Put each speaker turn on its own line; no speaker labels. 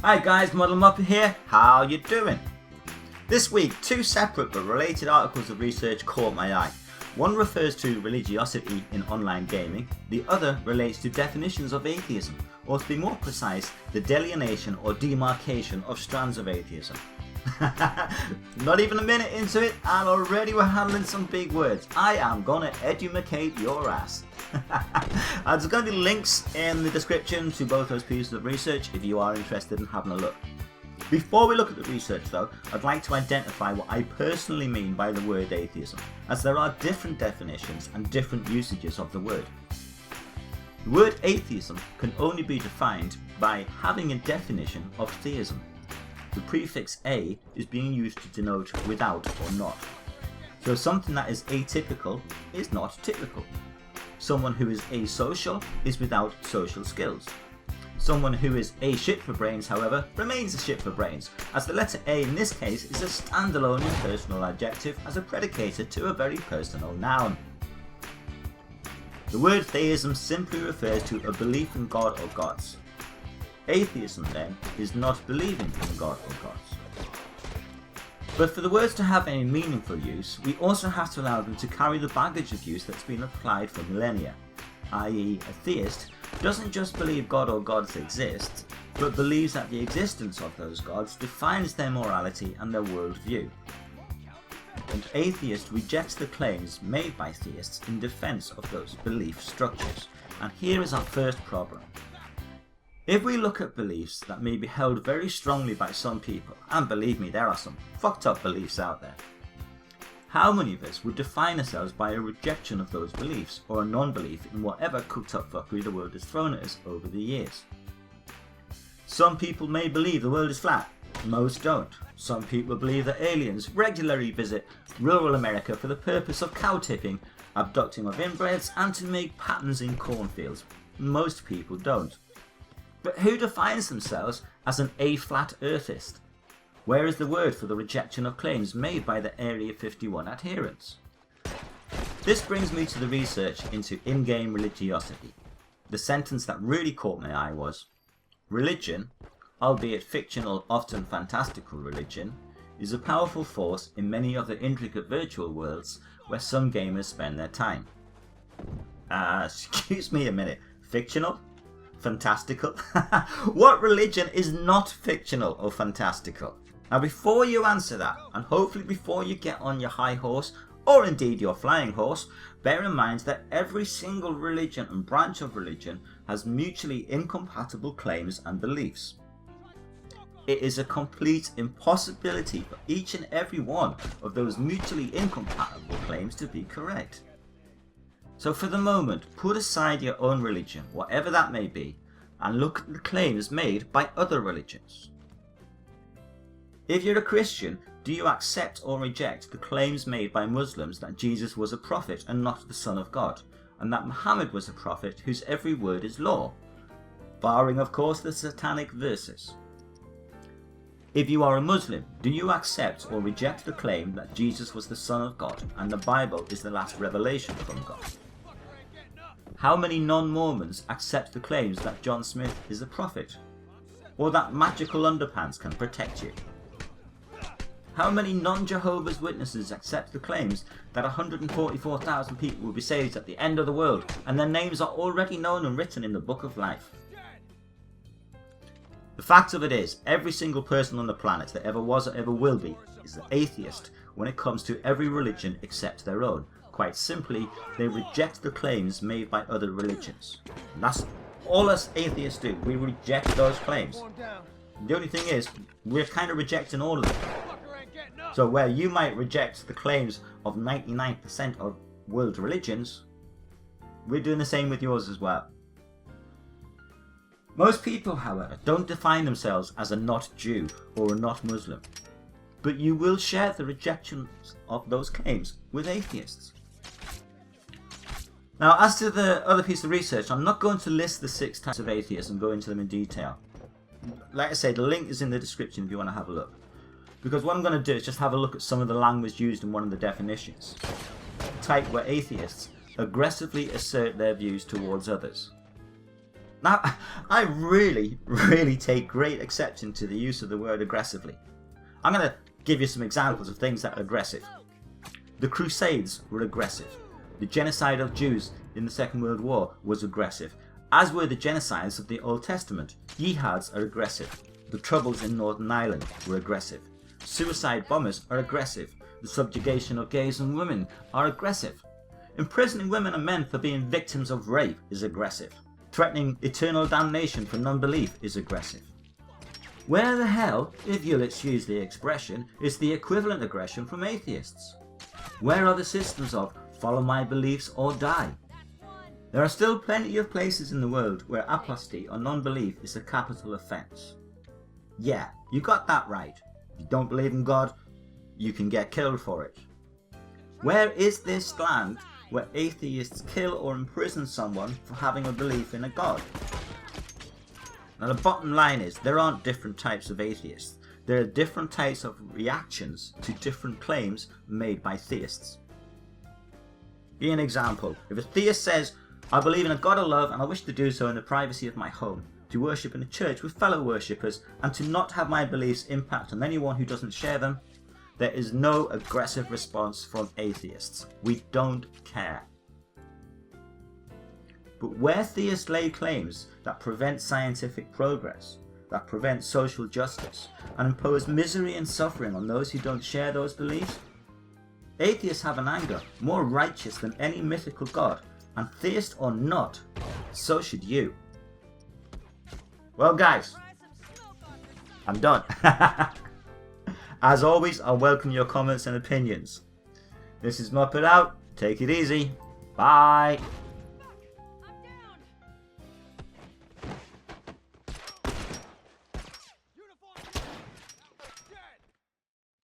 Hi guys, Model Muppet here, how you doing? This week, two separate but related articles of research caught my eye. One refers to religiosity in online gaming, the other relates to definitions of atheism, or to be more precise, the delienation or demarcation of strands of atheism. Not even a minute into it and already we're handling some big words. I am gonna edumacate your ass. There's going to be links in the description to both those pieces of research if you are interested in having a look. Before we look at the research though, I'd like to identify what I personally mean by the word atheism, as there are different definitions and different usages of the word. The word atheism can only be defined by having a definition of theism. The prefix a is being used to denote without or not. So something that is atypical is not typical. Someone who is asocial is without social skills. Someone who is a shit for brains, however, remains a shit for brains, as the letter A in this case is a standalone impersonal adjective as a predicator to a very personal noun. The word theism simply refers to a belief in God or gods. Atheism then is not believing in God or gods. But for the words to have any meaningful use, we also have to allow them to carry the baggage of use that's been applied for millennia, i.e. a theist doesn't just believe God or gods exist, but believes that the existence of those gods defines their morality and their worldview. An atheist rejects the claims made by theists in defense of those belief structures, and here is our first problem. If we look at beliefs that may be held very strongly by some people, and believe me, there are some fucked up beliefs out there, how many of us would define ourselves by a rejection of those beliefs, or a non-belief in whatever cooked up fuckery the world has thrown at us over the years? Some people may believe the world is flat, most don't. Some people believe that aliens regularly visit rural America for the purpose of cow tipping, abducting of inbreds, and to make patterns in cornfields. Most people don't. But who defines themselves as an A-flat earthist? Where is the word for the rejection of claims made by the Area 51 adherents? This brings me to the research into in-game religiosity. The sentence that really caught my eye was, religion, albeit fictional, often fantastical religion, is a powerful force in many other intricate virtual worlds where some gamers spend their time. Excuse me a minute, fictional? Fantastical? What religion is not fictional or fantastical? Now before you answer that, and hopefully before you get on your high horse, or indeed your flying horse, bear in mind that every single religion and branch of religion has mutually incompatible claims and beliefs. It is a complete impossibility for each and every one of those mutually incompatible claims to be correct. So for the moment, put aside your own religion, whatever that may be, and look at the claims made by other religions. If you're a Christian, do you accept or reject the claims made by Muslims that Jesus was a prophet and not the Son of God, and that Muhammad was a prophet whose every word is law, barring of course the satanic verses? If you are a Muslim, do you accept or reject the claim that Jesus was the Son of God and the Bible is the last revelation from God? How many non-Mormons accept the claims that John Smith is a prophet, or that magical underpants can protect you? How many non-Jehovah's Witnesses accept the claims that 144,000 people will be saved at the end of the world and their names are already known and written in the Book of Life? The fact of it is, every single person on the planet that ever was or ever will be is an atheist when it comes to every religion except their own. Quite simply, they reject the claims made by other religions. And that's all us atheists do, we reject those claims. The only thing is, we're kind of rejecting all of them. So where you might reject the claims of 99% of world religions, we're doing the same with yours as well. Most people, however, don't define themselves as a not Jew or a not Muslim, but you will share the rejection of those claims with atheists. Now, as to the other piece of research, I'm not going to list the 6 types of atheists and go into them in detail. Like I say, the link is in the description if you want to have a look. Because what I'm going to do is just have a look at some of the language used in one of the definitions. The type where atheists aggressively assert their views towards others. Now, I really, really take great exception to the use of the word aggressively. I'm going to give you some examples of things that are aggressive. The Crusades were aggressive. The genocide of Jews in the Second World War was aggressive, as were the genocides of the Old Testament. Jihads are aggressive. The Troubles in Northern Ireland were aggressive. Suicide bombers are aggressive. The subjugation of gays and women are aggressive. Imprisoning women and men for being victims of rape is aggressive. Threatening eternal damnation for non-belief is aggressive. Where the hell, if you'll excuse the expression, is the equivalent aggression from atheists? Where are the systems of follow my beliefs or die? There are still plenty of places in the world where apostasy or non-belief is a capital offence. Yeah, you got that right. If you don't believe in God, you can get killed for it. Where is this land where atheists kill or imprison someone for having a belief in a God? Now the bottom line is, there aren't different types of atheists. There are different types of reactions to different claims made by theists. Give an example. If a theist says, I believe in a God of love and I wish to do so in the privacy of my home, to worship in a church with fellow worshippers and to not have my beliefs impact on anyone who doesn't share them, there is no aggressive response from atheists. We don't care. But where theists lay claims that prevent scientific progress, that prevent social justice, and impose misery and suffering on those who don't share those beliefs, atheists have an anger more righteous than any mythical god, and theist or not, so should you. Well guys, I'm done. As always, I welcome your comments and opinions. This is Muppet out. Take it easy. Bye.